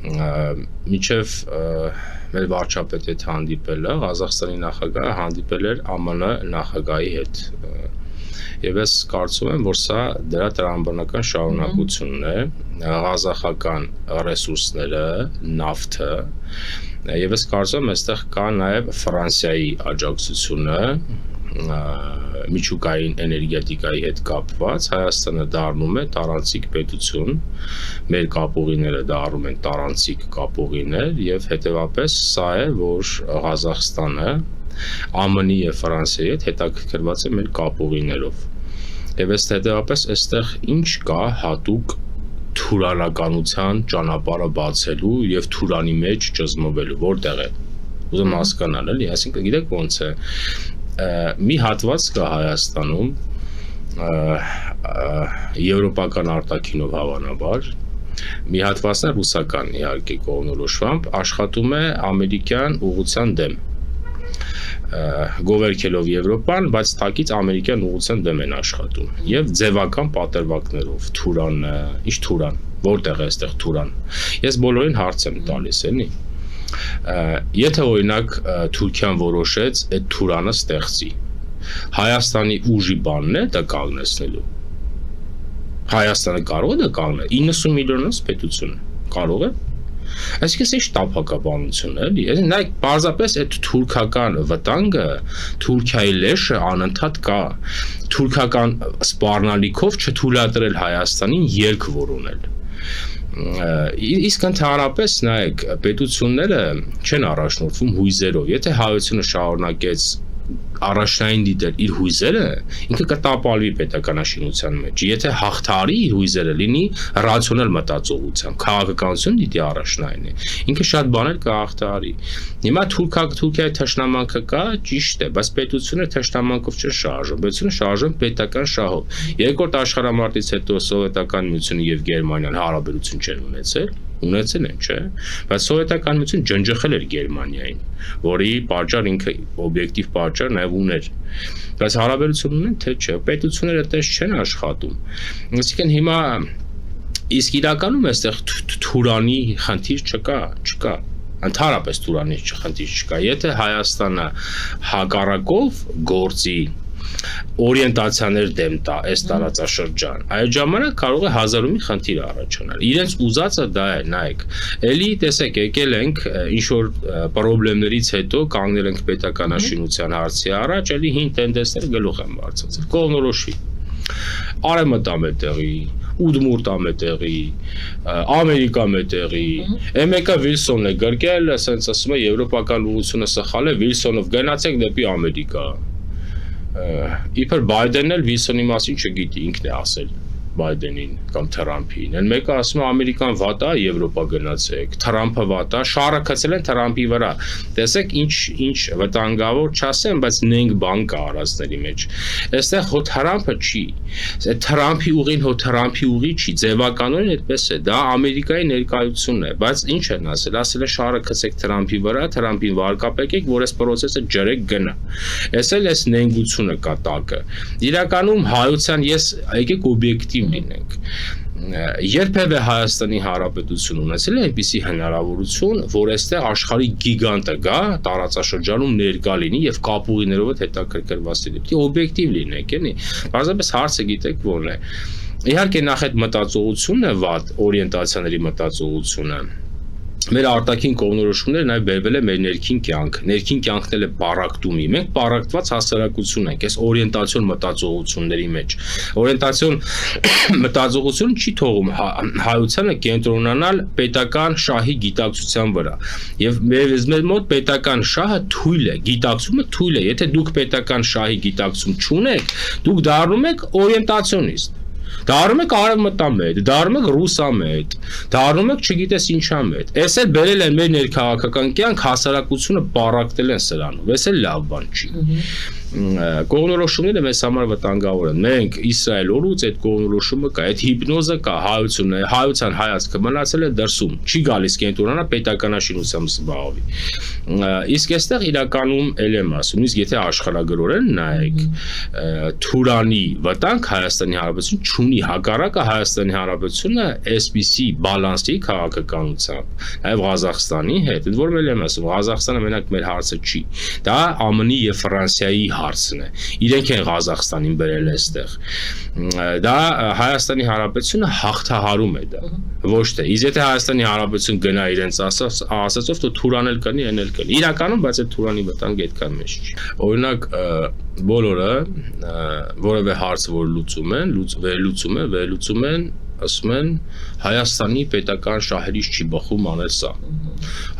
Միջև մեր վարչապետի հետ հանդիպելը Ղազախստանի նախագահը հանդիպել էր ԱՄՆ նախագահի հետ եւ ես կարծում եմ, որ սա դրա տրամաբանական շարունակությունն է, ղազախական ռեսուրսները, նավթը եւ ես կարծում եմ, այստեղ կա նաեւ Ֆրանսիայի աջակցությունը միջուկային էներգետիկայի հետ կապված Հայաստանը դառնում է տարանցիկ պետություն, մեր կապուղիները դառնում են տարանցիկ կապուղիներ եւ հետեւապես սա է, որ Ղազախստանը ԱՄՆ-ի եւ Ֆրանսիայի հետ հետաքրքրված է մեր կապուղիներով։ Եվ ըստ հետեւապես այստեղ ինչ կա հատուկ թուրանականության ճանապարհը բացելու եւ թուրանի մեջ ճզմվելու, որտեղ է։ Ուզում հասկանալ, էլի, այսինքն գիտեք ոնց է մի հատված կա Հայաստանում եվրոպական արտաքինով հավանաբար մի հատվածն է ռուսական իհարկե կողմնորոշմամբ աշխատում է ամերիկյան ուղղության դեմ գովերքելով Եվրոպան, բայց թակից ամերիկյան ուղղության դեմ են աշխատում եւ ձևական պատերվակներով Թուրանը, ինչ Թուրան, որտեղ է այստեղ Թուրան։ Ես բոլորին հարց եմ տալիս, էլի։ Եթե օրինակ Թուրքիան որոշեց այդ Թուրանը ստեղծի, Հայաստանի ուժի բանն է դա կանգնեցնելու։ Հայաստանը կարող է դա կանգնել 90 միլիոնից պետություն կարող է։ Այսինքն ինչ տափակաբանություն է, էլի։ Նայեք, պարզապես այդ թուրքական վտանգը, Թուրքիայի լեշը անընդհատ կա։ Թուրքական սպառնալիքով չթույլատրել Հայաստանին ելք որոնել։ Իսկ ընդհանրապես նայեք, պետությունները չեն առաջնորդվում հույզերով։ Եթե հայությունը շարունակեց առաջնային դիտել իր հույզերը, ինքը կտապալվի պետականաշինության մեջ։ Եթե հաղթարի իր հույզերը լինի ռացիոնալ մտածողությամբ, քաղաքականություն դիտի առաջնային է, ինքը շատ բաներ կհաղթարի։ Հիմա Թուրքիայի թշնամանքը կա, ճիշտ է, բայց պետությունը թշնամանքով չէ շարժվում, պետությունը շարժվում պետական շահով։ Երկրորդ աշխարհամարտից հետո սովետական միությունը եւ Գերմանիան հարաբերություն չեն ունեցել են, չէ՞, բայց սովետական միությունը ջնջխել էր Գերմանիային, որի պատճառ ինքը օբյեկտիվ պատճառ նաև ուներ։ Բայց հարաբերություն ունեն, թե չէ, պետությունները այդպես չեն աշխատում։ Այսինքն հիմա իսկ իրականում այստեղ Թուրանի խնդիր չկա։ Ընդհանրապես Թուրանի խնդիր չկա։ Եթե Հայաստանը հակառակով գործի օրիենտացիաներ դեմ տա այս տարածաշրջան, այդ ժամանակ կարող է հազար ու մի խնդիր առաջանալ։ Իրենց ուզածը դա է, նայեք, էլի տեսեք, եկել ենք ինչ որ խնդիրներից հետո կանգնել ենք պետականաշինության հարցի առաջ, էլի հին տենդենսներ գլուխ են բարձրացել, կողմնորոշվի։ Արևմտամ է տեղի, Ուդմուրտամ է տեղի, Ամերիկամ է տեղի, մեկը Վիլսոնն է գրկել, ասենց ասում է եվրոպական ուղղությունը սխալ է, Վիլսոնով գնացեք դեպի Ամերիկա։ Իբր Բայդենն էլ Վիլսոնի մասին չգիտի, ինքն է ասել Բայդենին կամ Թրամփին։ Այն մեկը ասում է Ամերիկան վատ է, Եվրոպա գնացեք, Թրամփը վատ է, շարը քցել են Թրամփի վրա։ Տեսեք ինչ վտանգավոր չասեմ, բայց նենք բան կա արածների մեջ։ Այստեղ հո Թրամփը չի։ Այդ Թրամփի ուղին հո Թրամփի ուղի չի, ձևականորեն այդպես է։ Դա Ամերիկայի ներկայությունն է, բայց ինչ են ասել, ասել է շարը քցեք Թրամփի վրա, Թրամփին վարկապեկեք, որ այս process-ը ջրեք գնա։ Էս էլ էս նենգությունը կա տակը։ Իրականում հայության ես եկեք օբյեկտիվ լինենք։ Երբևէ Հայաստանի Հանրապետություն ունեցել է այնպիսի հնարավորություն, որ այստեղ աշխարհի գիգանտը գա, տարածաշրջանում ներկա լինի եւ կապուղիներով հետաքրքրված լինի։ Պետք է օբյեկտիվ լինենք, էլի։ Բացապես հարցը գիտեք ո՞րն է։ Իհարկե նախ այդ մտածողությունն է վատ, օրիենտացիաների մտածողությունը։ Մեր արտաքին կողմնորոշումները նաև բերվել է մեր ներքին կյանք։ Ներքին կյանքն էլ է պարակտումի։ Մենք պարակտված հասարակություն ենք, այս օրիենտացիոն մտածողությունների մեջ։ Օրիենտացիոն մտածողությունը չի թողում հայությանը կենտրոնանալ պետական շահի գիտակցության վրա։ Եվ մեր մոտ պետական շահը թույլ է, գիտակցումը թույլ է։ Եթե դուք պետական շահի գիտակցում չունեք, դուք դառնում եք օրիենտացիոնիստ։ Դառնում եք արևմտամետ, դառնում եք ռուսամետ, դառնում եք չգիտես ինչա մետ։ Էս էլ բերել են մեր ներքաղաքական կյանք, հասարակությունը պարակտել են սրանով։ Էս էլ լավ բան չի։ կողմնորոշումները մեզ համար վտանգավոր են։ Մենք Իսրայել օրուց այդ կողմնորոշումը կա, այդ հիպնոզը կա, հայության հայացքը մնացել է դրսում, չի գալիս կենտրոնանա պետականաշինությամբ զբաղվի։ Իսկ այստեղ իրականում ել եմ ասում, իսկ եթե աշխարհագրորեն նայեք, Թուրանի վտանգ Հայաստանի Հանրապետություն չունի, հակառակը Հայաստանի Հանրապետությունը այսպիսի բալանսի քաղաքականությամբ, նաև Ղազախստանի հետ, ընդ որում ել եմ ասում, Ղազախստանը մենակ մեր հարցը չի, դա ԱՄՆ-ի եւ Ֆրանսիայի հարցն է, իրենք են Ղազախստանին բերել այստեղ, դա Հայաստանի Հանրապետությունը հաղթահարում է դա, ոչ թե, իսկ եթե Հայաստանի Հանրապետություն գնա իրենց ասածով, то Թուրան էլ կնի, այն էլ կնի, իրականում, բայց այդ Թուրանի վտանգը այդքան մեծ չի, օրինակ բոլորը որևէ հարց որ վերլուծում են, ասում են Հայաստանի պետական շահերից չի բխում անել սա։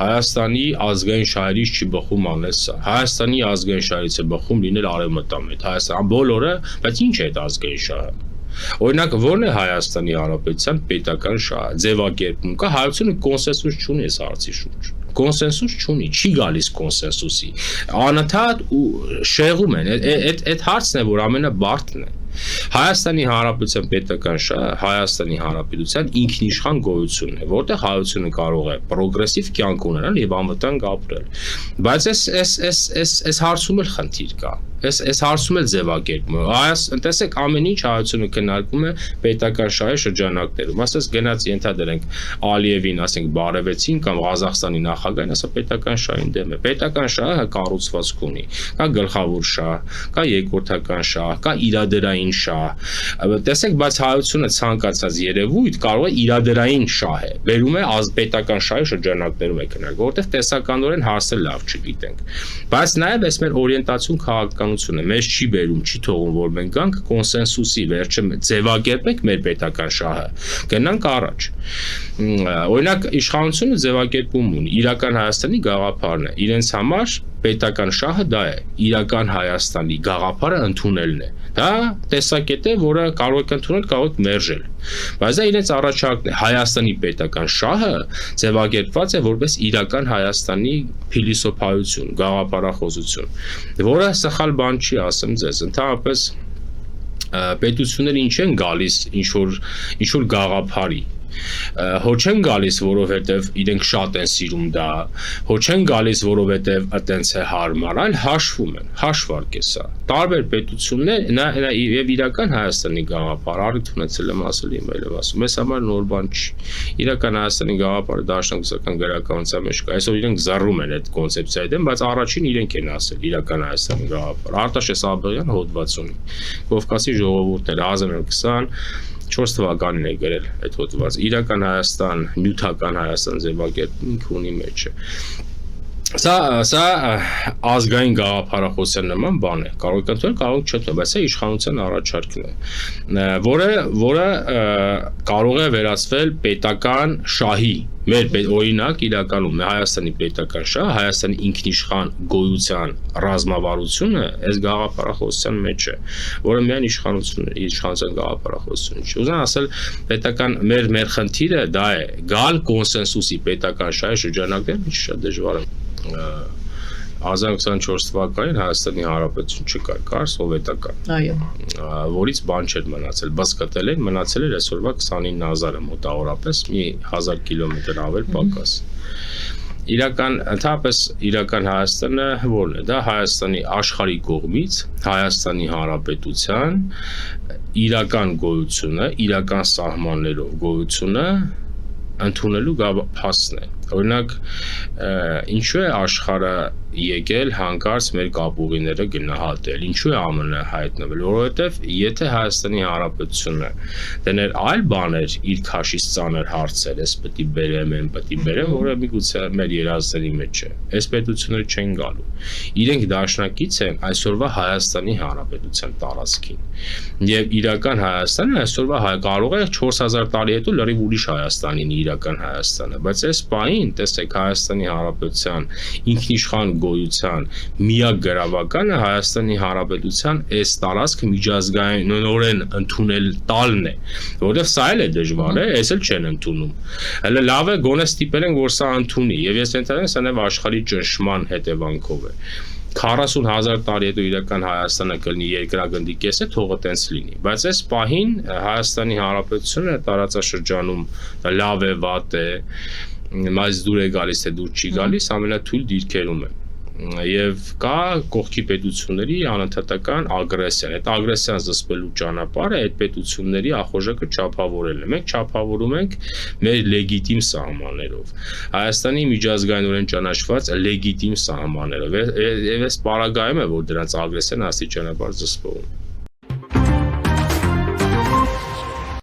Հայաստանի ազգային շահերից չի բխում անել սա։ Հայաստանի ազգային շահերից է բխում լինել արևմտամետ։ Հայաստան բոլորը, բայց ինչ է այդ ազգային շահը։ Օրինակ, ո՞րն է Հայաստանի Հանրապետության պետական շահը, ձևակերպում կա, հայությունը կոնսենսուս չունի այս հարցի շուրջ։ Կոնսենսուս չունի, չի գալիս կոնսենսուսի։ Անընդհատ ու շեղում են, այդ հարցն է, որ ամենաբարդն է։ Հայաստանի Հանրապետության պետական շահը Հայաստանի Հանրապետության ինքնիշխան գոյությունն է, որտեղ հայությունը կարող է պրոգրեսիվ կյանք ունենալ եւ անվտանգ ապրել։ Բայց այս հարցում էլ խնդիր կա։ Այս հարցում էլ ձևակերպում է։ Տեսեք, ամեն ինչ հայությունը քննարկում է պետական շահի շրջանակներում։ Ասես գնաց ենթադրենք Ալիևին, ասենք բարևեցին կամ Ղազախստանի նախագահին, ասա պետական շահին դեմ է։ Պետական շահը կառուցվածք ունի։ Կա գլխավոր շահ, կա երկրորդական շահ, կա իրադերային շահ։ Տեսեք, բայց հայությունը ցանկացած երևույթ կարող է իրադերային շահ է։ Բերում է պետական շահի շրջանակներում է քննարկում, որտեղ տեսականորեն հարցը լավ չգիտենք։ Բայց նաև այս մեր օրիենտացիոն քաղաքականությունը մեզ չի բերում, չի թողում, որ մենք գանք կոնսենսուսի վերջը ձևակերպենք մեր պետական շահը, գնանք առաջ։ Օրինակ իշխանությունը ձևակերպում ունի, իրական Հայաստանի գաղափարն է, իրենց համար պետական շահը դա է, իրական Հայաստանի գաղափարը ընդունելն է։ Դա տեսակետ է, որը կարող եք ընդունել, կարող եք մերժել։ Բայց դա իրենց առաջարկն է, Հայաստանի պետական շահը ձևակերպված է որպես իրական Հայաստանի փիլիսոփայություն, գաղափարախոսություն, որը սխալ բան չի, ասեմ ձեզ, ընդհանրապես պետությունները ինչ են գալիս ինչ որ գաղափարի հո չեն գալիս, որովհետև իրենք շատ են սիրում դա, հո չեն գալիս, որովհետև այտենց է հարմար, այլ հաշվում են, հաշվարկ է սա։ Տարբեր պետություններ եւ իրական Հայաստանի գաղափար առիթ ունեցել եմ ասել իմ ելև ասում, մեզ համար նոր բան չի։ Իրական Հայաստանի գաղափարը դաշնակցական գրականության մեջ կա, այսօր իրենք զառում են այդ կոնցեպցիայի դեմ, բայց առաջին իրենք են ասել իրական Հայաստանի գաղափար։ Արտաշես Աբեղյան հոդված ունի։ Կովկասի ժողովուրդները 1924 թվականին է գրել այդ հոդվածը։ Իրական Հայաստան, նյութական Հայաստան ձևակերպինք ունի մեջը։ Սա ազգային գաղափարախոսության նման բան է, կարող եք ընդունել, կարող եք չընդունել, բայց սա իշխանության առաջարկն է, որը կարող է վերածվել պետական շահի, մեր օրինակ իրականում Հայաստանի պետական շահը, Հայաստանի ինքնիշխան գոյության ռազմավարությունը այս գաղափարախոսության մեջ է, որը միայն իշխանության գաղափարախոսություն չի։ Ուզում ասել, պետական մեր խնդիրը դա է, գալ կոնսենսուսի պետական շահի շրջանակներում, ինչ շատ դժվար է։ 1924 թվականին Հայաստանի Հանրապետություն չկար, կար սովետական։ Այո։ Որից բան չէր մնացել, բացկատել են, մնացել էր այսօրվա 29000-ը մոտավորապես, մի 1000 կիլոմետր ավել պակաս։ Ընդհանրապես իրական Հայաստանը որն է, դա Հայաստանի աշխարհի կողմից Հայաստանի Հանրապետության իրական գոյությունը, իրական սահմաններով գոյությունը ընդունելու փաստն է։ Օրինակ, ինչու է աշխարհը եկել հանկարծ մեր կապուղիները գնահատել, ինչու է ԱՄՆ հայտնվել, որովհետև եթե Հայաստանի Հանրապետությունը դներ այլ բաներ իր քաշից ծանր հարցեր, ես պետք է բերեմ, որը միգուցե մեր երազների մեջ է, այս պետությունները չեն գալու, իրենք դաշնակից են այսօրվա Հայաստանի Հանրապետության տարածքին, եւ իրական Հայաստանը այսօրվա կարող է 4000 տարի հետո լրիվ ուրիշ Հայաստան լինի իրական Հայաստանը, բայց այս պահին տեսեք Հայաստանի Հանրապետության ինքնիշխան գոյության միակ գրավականը Հայաստանի Հանրապետության այս տարածքը միջազգայինորեն ընդունել տալն է, որովհետև սա էլ է դժվար է, այս էլ չեն ընդունում։ Հələ լավ է գոնե ստիպել են, որ սա ընդունի, եւ ես ենթադրում եմ, սա նաև աշխարհի ճնշման հետևանքով է։ 40,000 տարի հետո իրական Հայաստանը կլինի երկրագնդի կեսը, թողը տենց լինի, բայց այս պահին Հայաստանի Հանրապետությունը տարածաշրջանում լավ է, վատ է, բայց դուր է գալիս, թե դուր չի գալիս, ամենաթույլ դիրքերում է։ Եվ կա կողքի պետությունների անընդհատական ագրեսիան։ Այդ ագրեսիան զսպելու ճանապարհը այդ պետությունների ախորժակը չափավորելն է։ Մենք չափավորում ենք մեր լեգիտիմ սահմաններով։ Հայաստանի միջազգայինորեն ճանաչված լեգիտիմ սահմաններով։ Եվ այս պարագայում է, որ դրանց ագրեսիան աստիճանաբար զսպվում։